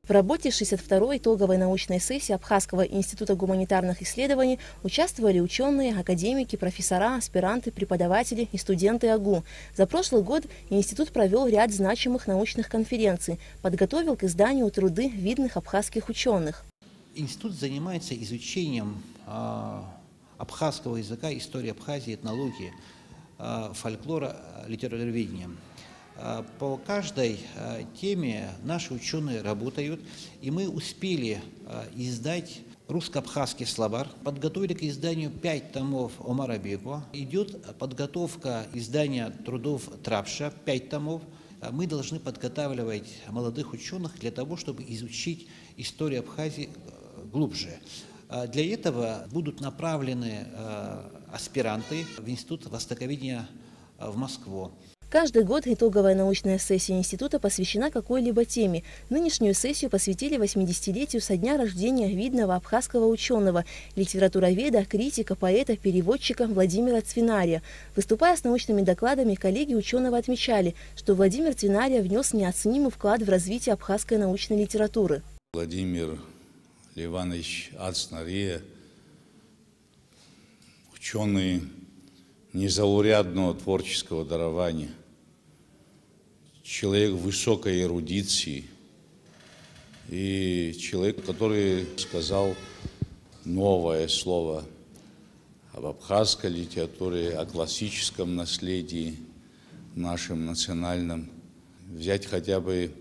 В работе 62-й итоговой научной сессии Абхазского института гуманитарных исследований участвовали ученые, академики, профессора, аспиранты, преподаватели и студенты АГУ. За прошлый год институт провел ряд значимых научных конференций, подготовил к изданию труды видных абхазских ученых. Институт занимается изучением абхазского языка, истории Абхазии, этнологии, фольклора, литературоведения. По каждой теме наши ученые работают, и мы успели издать русско-абхазский словарь, подготовили к изданию 5 томов Омара Бекова. Идет подготовка издания трудов Трапша, 5 томов. Мы должны подготавливать молодых ученых для того, чтобы изучить историю Абхазии глубже. Для этого будут направлены аспиранты в Институт востоковедения в Москву. Каждый год итоговая научная сессия института посвящена какой-либо теме. Нынешнюю сессию посвятили 80-летию со дня рождения видного абхазского ученого, литературоведа, критика, поэта, переводчика Владимира Цвинария. Выступая с научными докладами, коллеги ученого отмечали, что Владимир Цвинария внес неоценимый вклад в развитие абхазской научной литературы. Владимир Иванович Цвинария, ученый незаурядного творческого дарования, человек высокой эрудиции и человек, который сказал новое слово об абхазской литературе, о классическом наследии нашем национальном. Взять хотя бы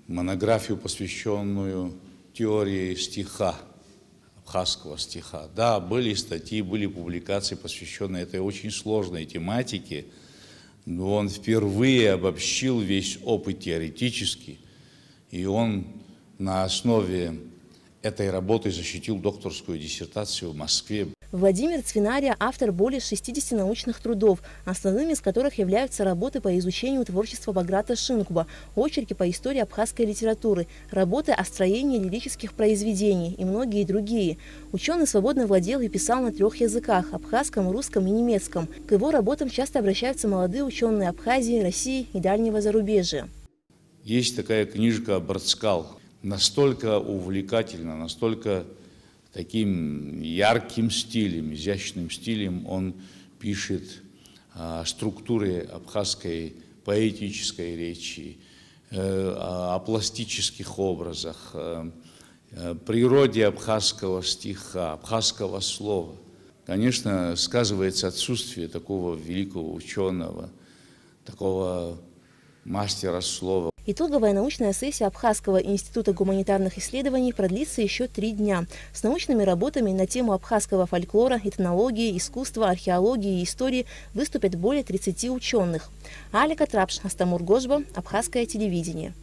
монографию, посвященную теории стиха, абхазского стиха. Да, были статьи, были публикации, посвященные этой очень сложной тематике, но он впервые обобщил весь опыт теоретически, и он на основе этой работы защитил докторскую диссертацию в Москве. Владимир Цвинария – автор более 60 научных трудов, основными из которых являются работы по изучению творчества Баграта Шинкуба, очерки по истории абхазской литературы, работы о строении лирических произведений и многие другие. Ученый свободно владел и писал на 3 языках – абхазском, русском и немецком. К его работам часто обращаются молодые ученые Абхазии, России и дальнего зарубежья. Есть такая книжка «Брцкал». Настолько увлекательно, настолько таким ярким стилем, изящным стилем он пишет о структуре абхазской поэтической речи, о пластических образах, природе абхазского стиха, абхазского слова. Конечно, сказывается отсутствие такого великого ученого, такого мастера слова. Итоговая научная сессия Абхазского института гуманитарных исследований продлится еще 3 дня. С научными работами на тему абхазского фольклора, этнологии, искусства, археологии и истории выступят более 30 ученых. Алика Трапш, Астамур Гожба, Абхазское телевидение.